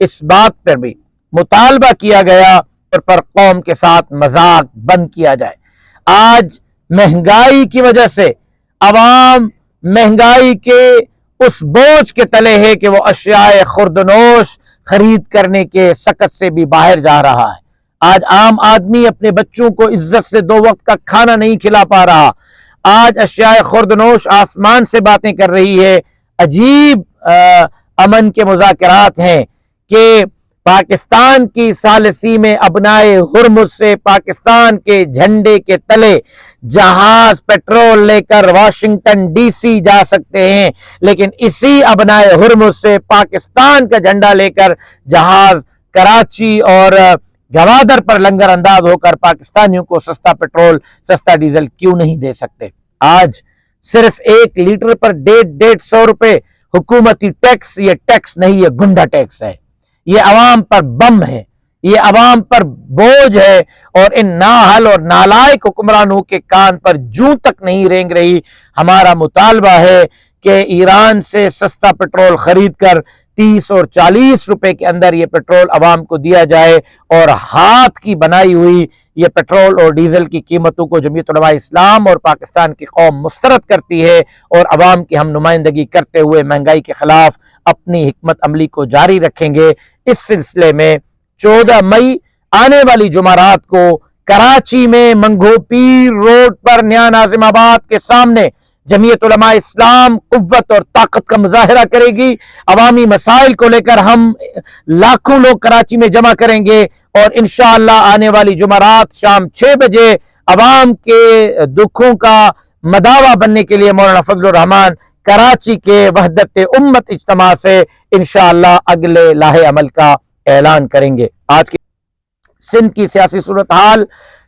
اس بات پر بھی مطالبہ کیا گیا پر قوم کے ساتھ مذاق بند کیا جائے۔ آج مہنگائی کی وجہ سے عوام مہنگائی کے اس بوجھ کے تلے ہے کہ وہ اشیاء خوردنوش خرید کرنے کے سکت سے بھی باہر جا رہا ہے۔ آج عام آدمی اپنے بچوں کو عزت سے 2 وقت کا کھانا نہیں کھلا پا رہا۔ آج اشیاء خوردنوش آسمان سے باتیں کر رہی ہے۔ عجیب امن کے مذاکرات ہیں کہ پاکستان کی ثالثی میں ابنائے ہرمز سے پاکستان کے جھنڈے کے تلے جہاز پیٹرول لے کر واشنگٹن ڈی سی جا سکتے ہیں، لیکن اسی ابنائے ہرمز سے پاکستان کا جھنڈا لے کر جہاز کراچی اور گوادر پر لنگر انداز ہو کر پاکستانیوں کو سستا پیٹرول سستا ڈیزل کیوں نہیں دے سکتے؟ آج صرف 1 لیٹر پر 150 روپے حکومتی ٹیکس، یہ ٹیکس نہیں، یہ گنڈا ٹیکس ہے، یہ عوام پر بم ہے، یہ عوام پر بوجھ ہے، اور ان نااہل اور نالائق حکمرانوں کے کان پر جوں تک نہیں رینگ رہی۔ ہمارا مطالبہ ہے کہ ایران سے سستا پیٹرول خرید کر 30 اور 40 روپے کے اندر یہ پیٹرول عوام کو دیا جائے، اور ہاتھ کی بنائی ہوئی یہ پیٹرول اور ڈیزل کی قیمتوں کو جمعیت علماء اسلام اور پاکستان کی قوم مسترد کرتی ہے، اور عوام کی ہم نمائندگی کرتے ہوئے مہنگائی کے خلاف اپنی حکمت عملی کو جاری رکھیں گے۔ اس سلسلے میں 14 مئی آنے والی جمعرات کو کراچی میں منگو پیر روڈ پر نیا ناظم آباد کے سامنے جمعیت علماء اسلام قوت اور طاقت کا مظاہرہ کرے گی۔ عوامی مسائل کو لے کر ہم لاکھوں لوگ کراچی میں جمع کریں گے، اور انشاءاللہ آنے والی جمعرات شام 6 بجے عوام کے دکھوں کا مداوا بننے کے لیے مولانا فضل الرحمان کراچی کے وحدت امت اجتماع سے انشاءاللہ اگلے لاہے عمل کا اعلان کریں گے۔ آج کی سندھ کی سیاسی صورتحال،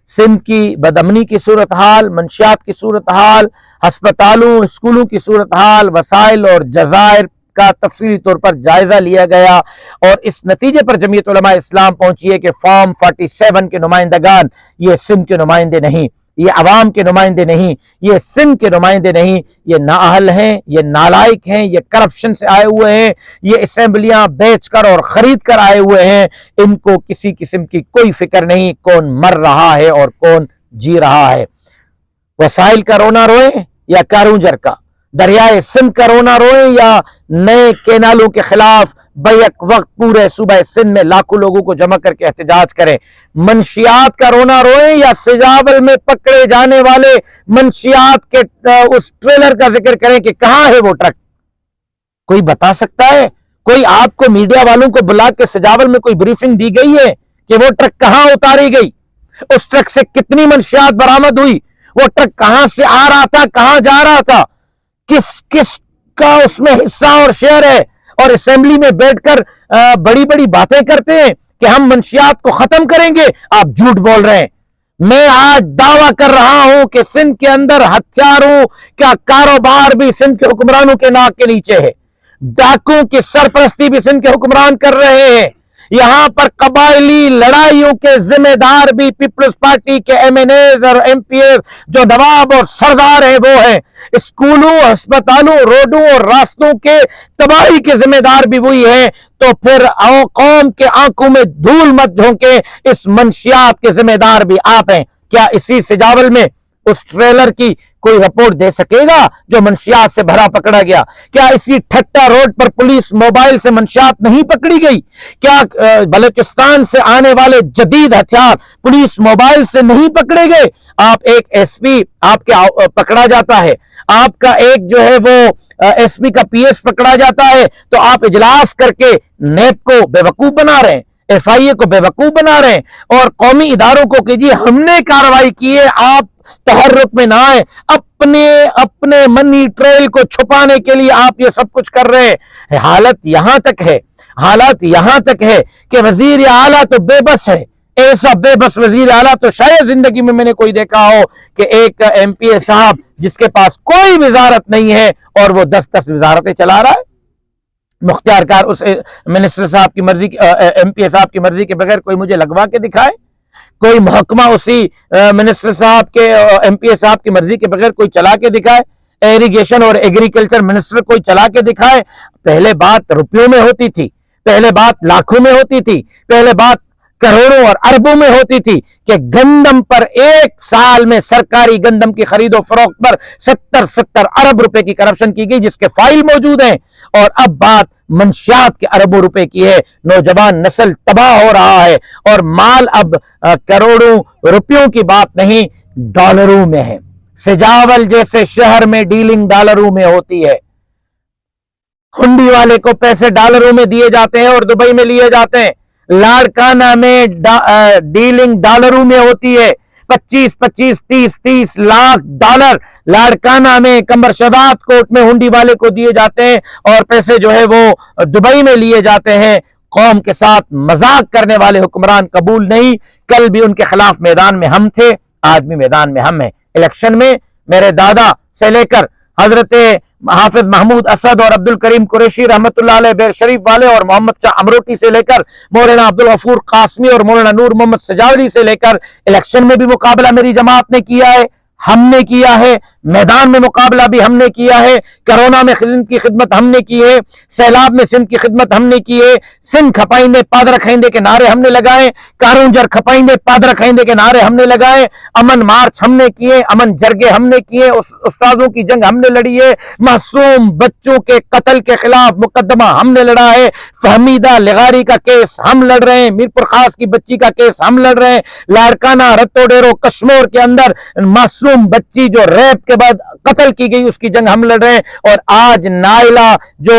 سندھ کی بدامنی کی صورتحال، منشیات کی صورتحال، ہسپتالوں اسکولوں کی صورتحال، وسائل اور جزائر کا تفصیلی طور پر جائزہ لیا گیا، اور اس نتیجے پر جمعیت علماء اسلام پہنچی ہے کہ فارم 47 کے نمائندگان یہ سندھ کے نمائندے نہیں، یہ عوام کے نمائندے نہیں، یہ سندھ کے نمائندے نہیں، یہ نااہل ہیں، یہ نالائق ہیں، یہ کرپشن سے آئے ہوئے ہیں، یہ اسمبلیاں بیچ کر اور خرید کر آئے ہوئے ہیں۔ ان کو کسی قسم کی کوئی فکر نہیں کون مر رہا ہے اور کون جی رہا ہے۔ وسائل کا رونا روئیں یا کارونجر کا، دریائے سندھ کا رونا روئیں یا نئے کینالوں کے خلاف بیک وقت پورے صوبہ سندھ میں لاکھوں لوگوں کو جمع کر کے احتجاج کریں، منشیات کا رونا روئیں یا سجاول میں پکڑے جانے والے منشیات کے اس ٹریلر کا ذکر کریں کہ کہاں ہے وہ ٹرک؟ کوئی بتا سکتا ہے؟ کوئی آپ کو میڈیا والوں کو بلا کے سجاول میں کوئی بریفنگ دی گئی ہے کہ وہ ٹرک کہاں اتاری گئی؟ اس ٹرک سے کتنی منشیات برآمد ہوئی؟ وہ ٹرک کہاں سے آ رہا تھا، کہاں جا رہا تھا، کس کا اس میں حصہ اور شیئر ہے؟ اور اسمبلی میں بیٹھ کر بڑی بڑی باتیں کرتے ہیں کہ ہم منشیات کو ختم کریں گے۔ آپ جھوٹ بول رہے ہیں۔ میں آج دعویٰ کر رہا ہوں کہ سندھ کے اندر ہتھیاروں کا کاروبار بھی سندھ کے حکمرانوں کے ناک کے نیچے ہے، ڈاکوں کی سرپرستی بھی سندھ کے حکمران کر رہے ہیں، یہاں پر قبائلی لڑائیوں کے ذمہ دار بھی پیپلز پارٹی کے ایم این ایز اور ایم پی ایز جو نواب اور سردار ہیں وہ ہیں، اسکولوں، ہسپتالوں، روڈوں اور راستوں کے تباہی کے ذمہ دار بھی وہی ہیں۔ تو پھر قوم کے آنکھوں میں دھول مت جھونکیں، اس منشیات کے ذمہ دار بھی آپ ہیں۔ کیا اسی سجاول میں اس ٹریلر کی کوئی رپورٹ دے سکے گا جو منشیات سے بھرا پکڑا گیا؟ کیا اسی ٹھٹا روڈ پر پولیس موبائل سے منشیات نہیں پکڑی گئی؟ کیا بلوچستان سے آنے والے جدید ہتھیار پولیس موبائل سے نہیں پکڑے گئے؟ آپ ایک ایس پی آپ کے پکڑا جاتا ہے، آپ کا ایک جو ہے وہ ایس پی کا پی ایس پکڑا جاتا ہے، تو آپ اجلاس کر کے نیب کو بے وقوف بنا رہے ہیں، ایف آئی اے کو بے وقوف بنا رہے ہیں، اور قومی اداروں کو کہ جی ہم نے کارروائی کی ہے، آپ تحرک میں نہ آئے، اپنے منی ٹریل کو چھپانے کے لیے آپ یہ سب کچھ کر رہے ہیں۔ حالت یہاں تک ہے کہ وزیر اعلیٰ تو بے بس ہے، ایسا بے بس وزیر اعلیٰ تو شاید زندگی میں نے کوئی دیکھا ہو کہ ایک ایم پی اے صاحب جس کے پاس کوئی وزارت نہیں ہے اور وہ 10 وزارتیں چلا رہا ہے۔ مختار کار اس منسٹر صاحب کی مرضی، ایم پی اے صاحب کی مرضی کے بغیر کوئی مجھے لگوا کے دکھائے، کوئی محکمہ اسی منسٹر صاحب کے ایم پی اے صاحب کی مرضی کے بغیر کوئی چلا کے دکھائے، ایریگیشن اور ایگریکلچر منسٹر کوئی چلا کے دکھائے۔ پہلے بات روپیوں میں ہوتی تھی، پہلے بات لاکھوں میں ہوتی تھی، پہلے بات کروڑوں اور اربوں میں ہوتی تھی کہ گندم پر ایک سال میں سرکاری گندم کی خرید و فروخت پر 70 ارب روپے کی کرپشن کی گئی، جس کے فائل موجود ہیں۔ اور اب بات منشیات کے اربوں روپے کی ہے، نوجوان نسل تباہ ہو رہا ہے، اور مال اب کروڑوں روپیوں کی بات نہیں، ڈالروں میں ہے۔ سجاول جیسے شہر میں ڈیلنگ ڈالروں میں ہوتی ہے، ہنڈی والے کو پیسے ڈالروں میں دیے جاتے ہیں اور دبئی میں لیے جاتے ہیں۔ لاڑکانہ میں ڈیلنگ ڈالروں میں ہوتی ہے، 25-30 لاکھ ڈالر لاڑکانہ میں کمر شداد کوٹ میں ہنڈی والے کو دیے جاتے ہیں، اور پیسے جو ہے وہ دبئی میں لیے جاتے ہیں۔ قوم کے ساتھ مذاق کرنے والے حکمران قبول نہیں۔ کل بھی ان کے خلاف میدان میں ہم تھے، آج بھی میدان میں ہم ہیں۔ الیکشن میں میرے دادا سے لے کر حضرت حافظ محمود اسد اور عبد الکریم قریشی رحمت اللہ علیہ بیر شریف والے، اور محمد شاہ امروٹی سے لے کر مولانا عبد الغفور قاسمی اور مولانا نور محمد سجاوری سے لے کر الیکشن میں بھی مقابلہ میری جماعت نے کیا ہے، ہم نے کیا ہے۔ میدان میں مقابلہ بھی ہم نے کیا ہے۔ کرونا میں سندھ کی خدمت ہم نے کی ہے، سیلاب میں سندھ کی خدمت ہم نے کی ہے۔ سندھ کھپائیندے پادر کھائیندے کے نعرے ہم نے لگائے، کارونجر کھپائیندے پادر کھائیندے کے نعرے ہم نے لگائے، امن مارچ ہم نے کیے، امن جرگے ہم نے کیے، استادوں کی جنگ ہم نے لڑی ہے، معصوم بچوں کے قتل کے خلاف مقدمہ ہم نے لڑا ہے، فہمیدہ لغاری کا کیس ہم لڑ رہے ہیں، میر پرخاص کی بچی کا کیس ہم لڑ رہے ہیں، لاڑکانہ رتو ڈیرو کشمور کے اندر معصوم بچی جو ریپ کے بعد قتل کی گئی اس کی جنگ ہم لڑ رہے ہیں، اور آج نائلہ جو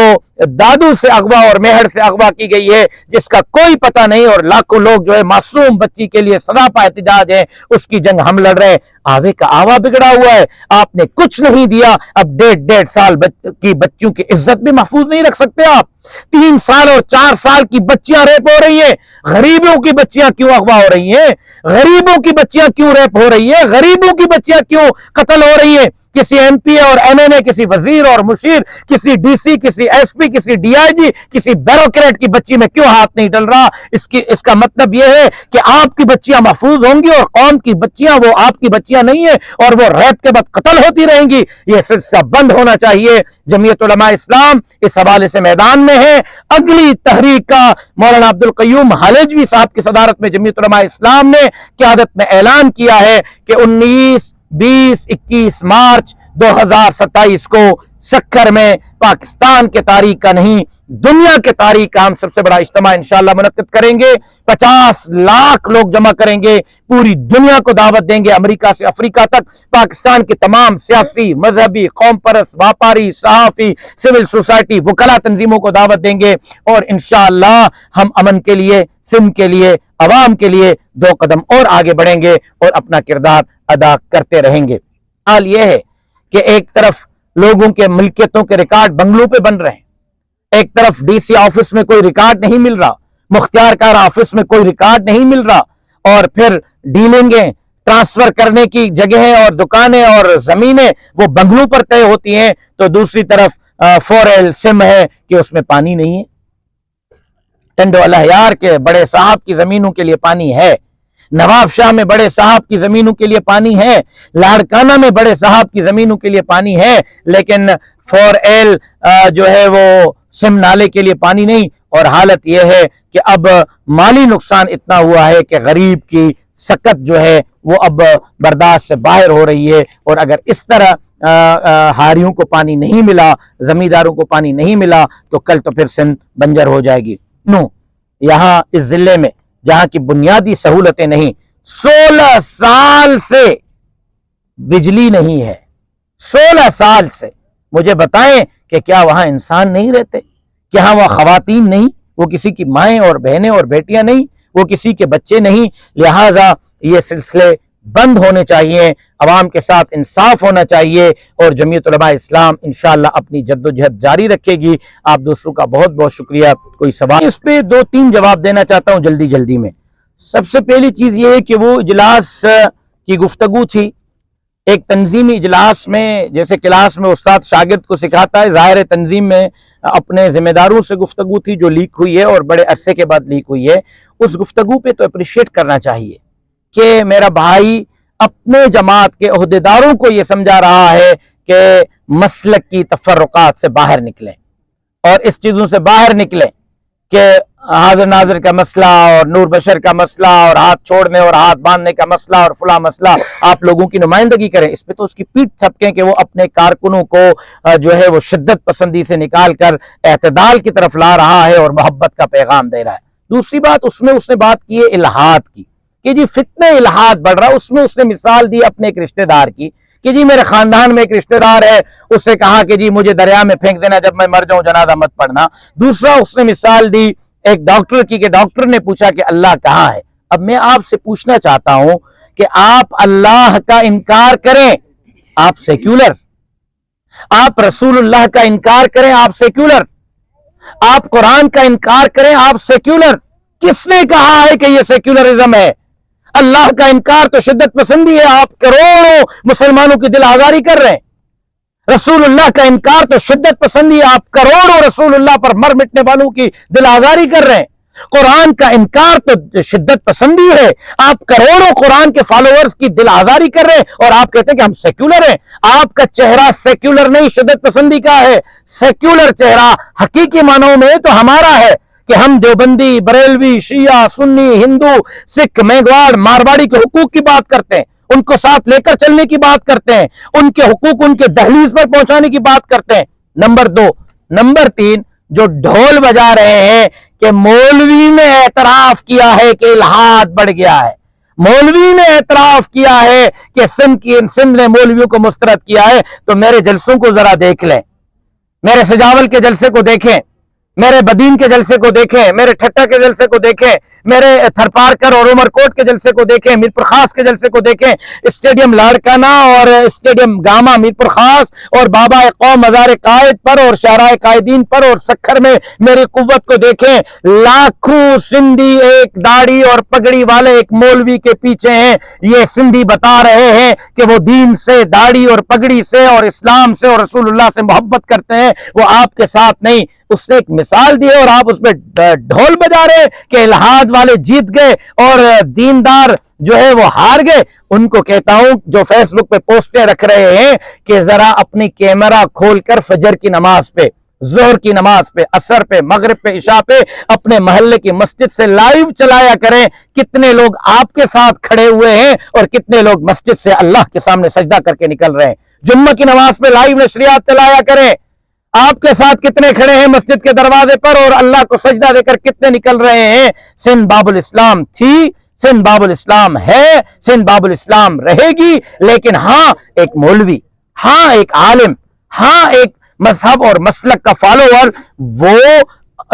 دادو سے اغوا اور مہر سے اغوا کی گئی ہے، جس کا کوئی پتہ نہیں، اور لاکھوں لوگ جو ہے معصوم بچی کے لیے سراپا احتجاج ہے، اس کی جنگ ہم لڑ رہے ہیں۔ آوے کا آوا بگڑا ہوا ہے، آپ نے کچھ نہیں دیا، اب 1.5 کی بچیوں کی عزت بھی محفوظ نہیں رکھ سکتے آپ۔ 3 سال اور 4 سال کی بچیاں ریپ ہو رہی ہیں، غریبوں کی بچیاں کیوں اغوا ہو رہی ہیں؟ غریبوں کی بچیاں کیوں ریپ ہو رہی ہیں؟ غریبوں کی بچیاں کیوں قتل ہو رہی ہیں؟ کسی ایم پی اور ایم این اے، کسی وزیر اور مشیر، کسی ڈی سی، کسی ایس پی، کسی ڈی آئی جی، کسی بیوروکریٹ کی بچی میں کیوں ہاتھ نہیں ڈل رہا؟ اس کا مطلب یہ ہے کہ آپ کی بچیاں محفوظ ہوں گی اور قوم کی بچیاں وہ آپ کی بچیاں نہیں ہیں، اور وہ ریپ کے بعد قتل ہوتی رہیں گی۔ یہ سلسلہ بند ہونا چاہیے۔ جمعیت علماء اسلام اس حوالے سے میدان میں ہے۔ اگلی تحریک کا مولانا عبد القیوم حالجوی صاحب کی صدارت میں جمعیت علماء اسلام نے قیادت میں اعلان کیا ہے کہ 19، 20، 21 مارچ 2027 کو سکھر میں پاکستان کے تاریخ کا نہیں، دنیا کے تاریخ کا ہم سب سے بڑا اجتماع انشاءاللہ منعقد کریں گے۔ 50 لاکھ لوگ جمع کریں گے، پوری دنیا کو دعوت دیں گے، امریکہ سے افریقہ تک پاکستان کی تمام سیاسی، مذہبی، قوم پرست، واپاری، صحافی، سول سوسائٹی، وکلا تنظیموں کو دعوت دیں گے، اور انشاءاللہ ہم امن کے لیے، سندھ کے لیے، عوام کے لیے 2 قدم اور آگے بڑھیں گے اور اپنا کردار ادا کرتے رہیں گے۔ حال یہ ہے کہ ایک طرف لوگوں کے ملکیتوں کے ریکارڈ بنگلوں پہ بن رہے ہیں، ایک طرف ڈی سی آفس میں کوئی ریکارڈ نہیں مل رہا، مختار کار آفس میں کوئی ریکارڈ نہیں مل رہا، اور پھر ڈیلنگیں، ٹرانسفر کرنے کی جگہیں اور دکانیں اور زمینیں وہ بنگلوں پر طے ہوتی ہیں، تو دوسری طرف 4L سم ہے کہ اس میں پانی نہیں ہے۔ ٹنڈو الہیار کے بڑے صاحب کی زمینوں کے لیے پانی ہے، نواب شاہ میں بڑے صاحب کی زمینوں کے لیے پانی ہے، لاڑکانہ میں بڑے صاحب کی زمینوں کے لیے پانی ہے، لیکن 4L جو ہے وہ سم نالے کے لیے پانی نہیں۔ اور حالت یہ ہے کہ اب مالی نقصان اتنا ہوا ہے کہ غریب کی سکت جو ہے وہ اب برداشت سے باہر ہو رہی ہے، اور اگر اس طرح ہاریوں کو پانی نہیں ملا، زمینداروں کو پانی نہیں ملا، تو کل تو پھر سندھ بنجر ہو جائے گی۔ یہاں اس ضلع میں جہاں کی بنیادی سہولتیں نہیں، 16 سال سے بجلی نہیں ہے، 16 سال سے۔ مجھے بتائیں کہ کیا وہاں انسان نہیں رہتے؟ کیا وہاں خواتین نہیں؟ وہ کسی کی مائیں اور بہنیں اور بیٹیاں نہیں؟ وہ کسی کے بچے نہیں؟ لہٰذا یہ سلسلے بند ہونے چاہیے، عوام کے ساتھ انصاف ہونا چاہیے، اور جمعیت علماء اسلام انشاءاللہ اپنی جدوجہد جاری رکھے گی۔ آپ دوستوں کا بہت بہت شکریہ۔ کوئی سوال؟ اس پہ 2-3 جواب دینا چاہتا ہوں جلدی میں۔ سب سے پہلی چیز یہ ہے کہ وہ اجلاس کی گفتگو تھی، ایک تنظیمی اجلاس میں، جیسے کلاس میں استاد شاگرد کو سکھاتا ہے، ظاہر تنظیم میں اپنے ذمہ داروں سے گفتگو تھی جو لیک ہوئی ہے اور بڑے عرصے کے بعد لیک ہوئی ہے۔ اس گفتگو پہ تو اپریشیٹ کرنا چاہیے کہ میرا بھائی اپنے جماعت کے عہدیداروں کو یہ سمجھا رہا ہے کہ مسلک کی تفرقات سے باہر نکلیں اور اس چیزوں سے باہر نکلیں۔ کہ حاضر ناظر کا مسئلہ اور نور بشر کا مسئلہ اور ہاتھ چھوڑنے اور ہاتھ باندھنے کا مسئلہ اور فلاں مسئلہ آپ لوگوں کی نمائندگی کریں، اس پہ تو اس کی پیٹھ تھپکیں کہ وہ اپنے کارکنوں کو جو ہے وہ شدت پسندی سے نکال کر اعتدال کی طرف لا رہا ہے اور محبت کا پیغام دے رہا ہے۔ دوسری بات اس میں اس نے بات کی ہے الہاد کی کہ جی فتنہ الہاد بڑھ رہا، اس میں اس نے مثال دی اپنے ایک رشتہ دار کی کہ جی میرے خاندان میں ایک رشتہ دار ہے، اس سے کہا کہ جی مجھے دریا میں پھینک دینا، جب میں مر جاؤں جنازہ مت پڑھنا۔ دوسرا اس نے مثال دی ایک ڈاکٹر کی کہ ڈاکٹر نے پوچھا کہ اللہ کہاں ہے۔ اب میں آپ سے پوچھنا چاہتا ہوں کہ آپ اللہ کا انکار کریں، آپ سیکولر، آپ رسول اللہ کا انکار کریں، آپ سیکولر، آپ قرآن کا انکار کریں، آپ سیکولر۔ کس نے کہا ہے کہ یہ سیکولرزم ہے؟ اللہ کا انکار تو شدت پسندی ہے، آپ کروڑوں مسلمانوں کی دل آزاری کر رہے ہیں۔ رسول اللہ کا انکار تو شدت پسندی ہے، آپ کروڑوں رسول اللہ پر مر مٹنے والوں کی دل آزاری کر رہے ہیں۔ قرآن کا انکار تو شدت پسندی ہے، آپ کروڑوں قرآن کے فالوورز کی دل آزاری کر رہے ہیں اور آپ کہتے ہیں کہ ہم سیکولر ہیں۔ آپ کا چہرہ سیکولر نہیں، شدت پسندی کا ہے۔ سیکولر چہرہ حقیقی معنوں میں تو ہمارا ہے کہ ہم دیوبندی، بریلوی، شیعہ، سنی، ہندو، سکھ، میگواڑ، مارواڑی کے حقوق کی بات کرتے ہیں، ان کو ساتھ لے کر چلنے کی بات کرتے ہیں، ان کے حقوق ان کے دہلیز پر پہنچانے کی بات کرتے ہیں۔ نمبر 2۔ نمبر 3، جو ڈھول بجا رہے ہیں کہ مولوی نے اعتراف کیا ہے کہ الہاد بڑھ گیا ہے، مولوی نے اعتراف کیا ہے کہ سندھ نے مولویوں کو مسترد کیا ہے، تو میرے جلسوں کو ذرا دیکھ لیں، میرے سجاول کے جلسے کو دیکھیں، میرے بدین کے جلسے کو دیکھیں، میرے ٹھٹا کے جلسے کو دیکھیں، میرے تھرپارکر اور عمر کوٹ کے جلسے کو دیکھیں، میر پرخاص کے جلسے کو دیکھیں، اسٹیڈیم لاڑکانہ اور اسٹیڈیم گاما میر پرخاص اور بابا قوم مزار قائد پر اور شاہراہ قائدین پر اور سکھر میں میری قوت کو دیکھیں۔ لاکھوں سندھی ایک داڑھی اور پگڑی والے ایک مولوی کے پیچھے ہیں۔ یہ سندھی بتا رہے ہیں کہ وہ دین سے، داڑھی اور پگڑی سے اور اسلام سے اور رسول اللہ سے محبت کرتے ہیں، وہ آپ کے ساتھ نہیں۔ اس سے ایک مثال دی ہے اور آپ اس پہ ڈھول بجا رہے کہ الہاد والے جیت گئے اور دیندار جو ہے وہ ہار گئے۔ ان کو کہتا ہوں جو فیس بک پہ پوسٹیں رکھ رہے ہیں کہ ذرا اپنی کیمرہ کھول کر فجر کی نماز پہ، ظہر کی نماز پہ، عصر پہ، مغرب پہ، عشاء پہ اپنے محلے کی مسجد سے لائیو چلایا کریں کتنے لوگ آپ کے ساتھ کھڑے ہوئے ہیں اور کتنے لوگ مسجد سے اللہ کے سامنے سجدہ کر کے نکل رہے ہیں۔ جمعہ کی نماز پہ لائیو نشریات چلایا کریں، آپ کے ساتھ کتنے کھڑے ہیں مسجد کے دروازے پر اور اللہ کو سجدہ دے کر کتنے نکل رہے ہیں۔ سندھ باب الاسلام تھی، سندھ باب الاسلام ہے، سندھ باب الاسلام رہے گی، لیکن ہاں ایک مولوی، ہاں ایک عالم، ہاں ایک مذہب اور مسلک کا فالوور وہ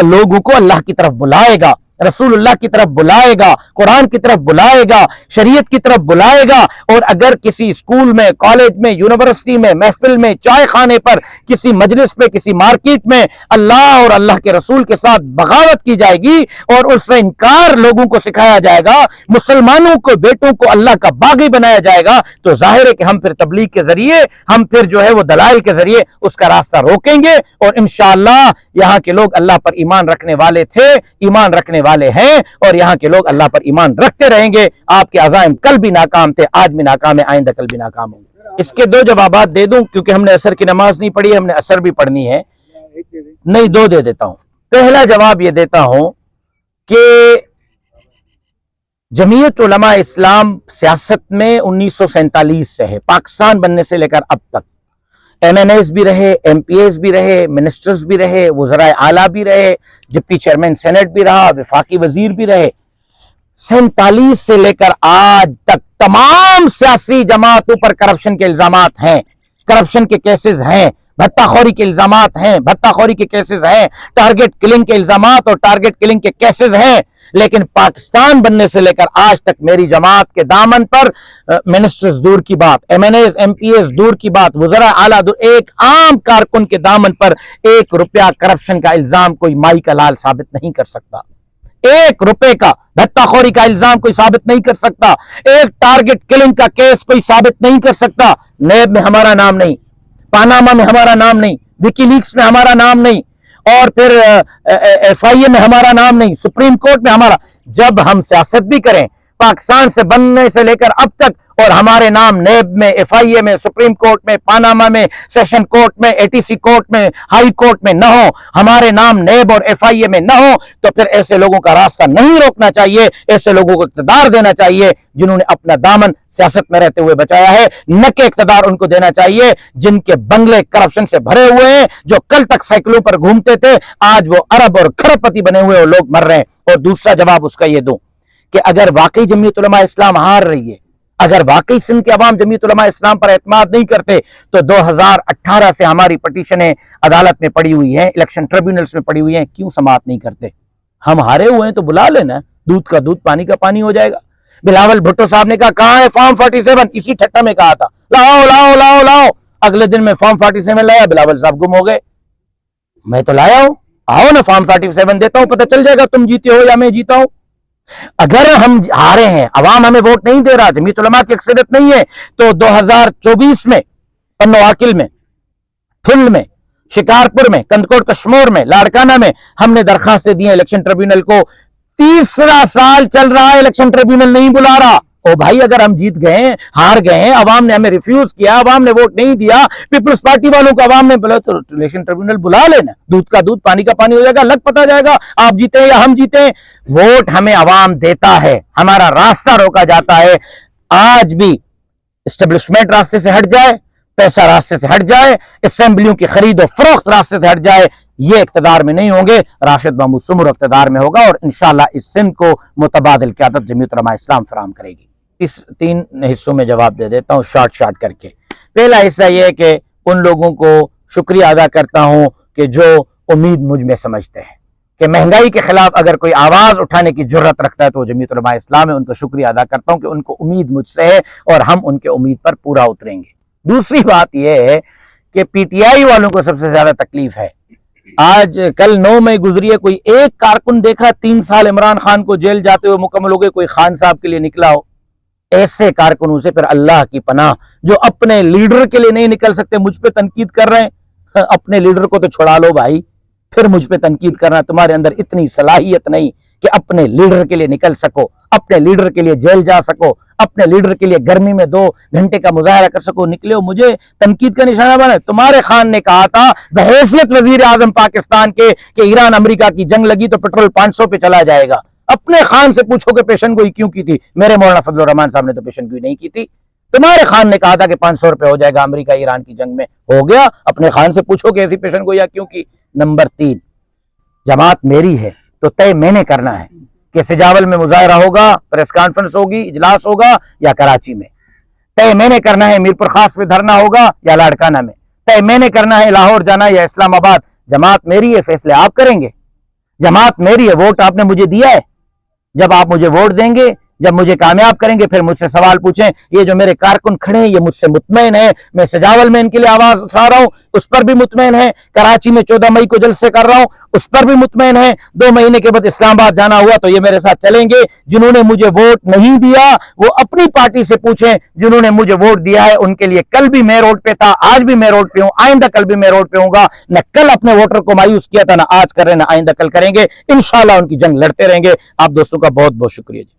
لوگوں کو اللہ کی طرف بلائے گا، رسول اللہ کی طرف بلائے گا، قرآن کی طرف بلائے گا، شریعت کی طرف بلائے گا۔ اور اگر کسی اسکول میں، کالج میں، یونیورسٹی میں، محفل میں، چائے خانے پر، کسی مجلس پہ، کسی مارکیٹ میں اللہ اور اللہ کے رسول کے ساتھ بغاوت کی جائے گی اور اس سے انکار لوگوں کو سکھایا جائے گا، مسلمانوں کو، بیٹوں کو اللہ کا باغی بنایا جائے گا، تو ظاہر ہے کہ ہم پھر تبلیغ کے ذریعے، ہم پھر جو ہے وہ دلائل کے ذریعے اس کا راستہ روکیں گے۔ اور انشاءاللہ یہاں کے لوگ اللہ پر ایمان رکھنے والے تھے، ایمان رکھنے والے ہیں اور یہاں کے لوگ اللہ پر ایمان رکھتے رہیں گے۔ آپ کے عزائم کل بھی ناکام تھے، آج بھی ناکام ہے، آئندہ کل بھی ناکام ہوں گے۔ اس کے 2 جوابات دے دوں کیونکہ ہم نے عصر کی نماز نہیں پڑھی، ہم نے عصر بھی پڑھنی ہے۔ نہیں 2 دے دیتا ہوں۔ پہلا جواب یہ دیتا ہوں کہ جمعیت علماء اسلام سیاست میں 1947 سے ہے، پاکستان بننے سے لے کر اب تک ایم این ایز بھی رہے، ایم پی ایز بھی رہے، منسٹرز بھی رہے، وزراء اعلیٰ بھی رہے، ڈپٹی چیئرمین سینٹ بھی رہا، وفاقی وزیر بھی رہے۔ 47 سے لے کر آج تک تمام سیاسی جماعتوں پر کرپشن کے الزامات ہیں، کرپشن کے کیسز ہیں، بھتہ خوری کے الزامات ہیں، بھتہ خوری کے کیسز ہیں، ٹارگٹ کلنگ کے الزامات اور ٹارگٹ کلنگ کے کیسز ہیں۔ لیکن پاکستان بننے سے لے کر آج تک میری جماعت کے دامن پر منسٹرز دور کی بات، M N As, M P As دور کی بات، وزراء اعلیٰ دور، ایک عام کارکن کے دامن پر 1 روپیہ کرپشن کا الزام کوئی مائی کا لال ثابت نہیں کر سکتا، 1 روپے کا بھتہ خوری کا الزام کوئی ثابت نہیں کر سکتا، ایک ٹارگٹ کلنگ کا کیس کوئی ثابت نہیں کر سکتا۔ نیب میں ہمارا نام نہیں، پاناما میں ہمارا نام نہیں، وکی لیکس میں ہمارا نام نہیں، اور پھر ایف آئی اے میں ہمارا نام نہیں، سپریم کورٹ میں ہمارا۔ جب ہم سیاست بھی کریں، پاکستان سے بننے سے لے کر اب تک، اور ہمارے نام نیب میں، ایف آئی اے میں، سپریم کورٹ میں، پاناما میں، سیشن کورٹ میں، اے ٹی سی کورٹ میں، ہائی کورٹ میں نہ ہو، ہمارے نام نیب اور ایف آئی اے میں نہ ہو، تو پھر ایسے لوگوں کا راستہ نہیں روکنا چاہیے، ایسے لوگوں کو اقتدار دینا چاہیے جنہوں نے اپنا دامن سیاست میں رہتے ہوئے بچایا ہے، نہ کہ اقتدار ان کو دینا چاہیے جن کے بنگلے کرپشن سے بھرے ہوئے ہیں، جو کل تک سائیکلوں پر گھومتے تھے آج وہ ارب اور کھرب پتی بنے ہوئے اور لوگ مر رہے ہیں۔ اور دوسرا جواب اس کا یہ دوں کہ اگر واقعی جمعیت علماء اسلام ہار رہی ہے، اگر واقعی سندھ کے عوام جمعیت علماء اسلام پر اعتماد نہیں کرتے، تو 2018 سے ہماری پٹیشنیں عدالت میں پڑی ہوئی ہیں، الیکشن ٹریبیونلز میں پڑی ہوئی ہیں، کیوں سماعت نہیں کرتے؟ ہم ہارے ہوئے ہیں تو بلا لینا، دودھ کا دودھ پانی کا پانی ہو جائے گا۔ بلاول بھٹو صاحب نے کہا کہاں ہے فارم 47، اسی ٹھٹا میں کہا تھا لاؤ لاؤ لاؤ لاؤ، اگلے دن میں فارم 47 لایا، بلاول صاحب گم ہو گئے۔ میں تو لایا ہوں، آؤ نا فارم 47 دیتا ہوں، پتہ چل جائے گا تم جیتے ہو یا میں جیتا ہوں۔ اگر ہم ہارے ہیں، عوام ہمیں ووٹ نہیں دے رہا، جمعیت علماء کی اکثریت نہیں ہے، تو 2024 میں پنو عاقل میں، تھل میں، شکارپور میں، کندکوٹ کشمور میں، لاڑکانہ میں ہم نے درخواستیں دی ہیں الیکشن ٹریبیونل کو۔ تیسرا سال چل رہا ہے الیکشن ٹریبیونل نہیں بلا رہا۔ او بھائی اگر ہم جیت گئے ہیں، ہار گئے ہیں، عوام نے ہمیں ریفیوز کیا، عوام نے ووٹ نہیں دیا، پیپلز پارٹی والوں کو عوام نے بلا، تو الیکشن ٹریبیونل بلا لینا، دودھ کا دودھ پانی کا پانی ہو جائے گا، لگ پتہ جائے گا آپ جیتے ہیں یا ہم جیتے ہیں۔ ووٹ ہمیں عوام دیتا ہے، ہمارا راستہ روکا جاتا ہے۔ آج بھی اسٹیبلشمنٹ راستے سے ہٹ جائے، پیسہ راستے سے ہٹ جائے، اسمبلیوں کی خرید و فروخت راستے سے ہٹ جائے، یہ اقتدار میں نہیں ہوں گے، راشد محمود سمر اقتدار میں ہوگا، اور انشاءاللہ اس سندھ کو متبادل قیادت جمعیت علماء اسلام فراہم کرے گی۔ اس 3 حصوں میں جواب دے دیتا ہوں شارٹ کر کے۔ پہلا حصہ یہ ہے کہ ان لوگوں کو شکریہ ادا کرتا ہوں کہ جو امید مجھ میں سمجھتے ہیں کہ مہنگائی کے خلاف اگر کوئی آواز اٹھانے کی جرت رکھتا ہے تو وہ جمعیت علماء اسلام ہے، ان کا شکریہ ادا کرتا ہوں کہ ان کو امید مجھ سے ہے اور ہم ان کے امید پر پورا اتریں گے۔ دوسری بات یہ ہے کہ پی ٹی آئی والوں کو سب سے زیادہ تکلیف ہے۔ آج کل 9 مئی گزری ہے، کوئی ایک کارکن دیکھا 3 سال عمران خان کو جیل جاتے ہوئے مکمل ہو گئے کوئی خان صاحب کے لیے نکلا ہو؟ ایسے کارکنوں سے پھر اللہ کی پناہ، جو اپنے لیڈر کے لیے نہیں نکل سکتے، مجھ پہ تنقید کر رہے ہیں۔ اپنے لیڈر کو تو چھڑا لو بھائی، پھر مجھ پہ تنقید کرنا، تمہارے اندر اتنی صلاحیت نہیں کہ اپنے لیڈر کے لیے نکل سکو، اپنے لیڈر کے لیے جیل جا سکو، اپنے لیڈر کے لیے گرمی میں 2 گھنٹے کا مظاہرہ کر سکو، نکلے ہو مجھے تنقید کا نشانہ بنا۔ تمہارے خان نے کہا تھا بحیثیت وزیر اعظم پاکستان کے کہ ایران امریکہ کی جنگ لگی تو پیٹرول 500 پہ چلا جائے گا۔ اپنے خان سے پوچھو کہ پیشن گوئی کیوں کی تھی؟ میرے مولانا فضل الرحمان صاحب نے تو پیشن گوئی نہیں کی تھی۔ تمہارے خان نے کہا تھا کہ 500 روپے ہو جائے گا امریکہ ایران کی جنگ میں، ہو گیا۔ اپنے خان سے پوچھو کہ ایسی پیشن گوئی کیوں کی۔ نمبر 3، جماعت میری ہے تو طے میں نے کرنا ہے کہ سجاول میں مظاہرہ ہوگا، پریس کانفرنس ہوگی، اجلاس ہوگا یا کراچی میں۔ طے میں نے کرنا ہے میرپور خاص میں دھرنا ہوگا یا لاڑکانہ میں۔ طے میں نے کرنا ہے لاہور جانا یا اسلام آباد۔ جماعت میری ہے، فیصلے آپ کریں گے۔ جماعت میری ہے، ووٹ آپ نے مجھے دیا ہے۔ جب آپ مجھے ووٹ دیں گے، جب مجھے کامیاب کریں گے، پھر مجھ سے سوال پوچھیں۔ یہ جو میرے کارکن کھڑے ہیں یہ مجھ سے مطمئن ہے، میں سجاول میں ان کے لیے آواز اٹھا رہا ہوں، اس پر بھی مطمئن ہے۔ کراچی میں 14 مئی کو جلسے کر رہا ہوں، اس پر بھی مطمئن ہے۔ 2 مہینے کے بعد اسلام آباد جانا ہوا تو یہ میرے ساتھ چلیں گے۔ جنہوں نے مجھے ووٹ نہیں دیا وہ اپنی پارٹی سے پوچھیں، جنہوں نے مجھے ووٹ دیا ہے ان کے لیے کل بھی میں روڈ پہ تھا، آج بھی میں روڈ پہ ہوں، آئندہ کل بھی میں روڈ پہ ہوں گا۔ نہ کل اپنے ووٹر کو مایوس کیا تھا، نہ آج کر رہے، نہ آئندہ کل کریں گے۔ انشاءاللہ ان کی جنگ لڑتے رہیں گے۔ آپ دوستوں کا بہت بہت شکریہ جی۔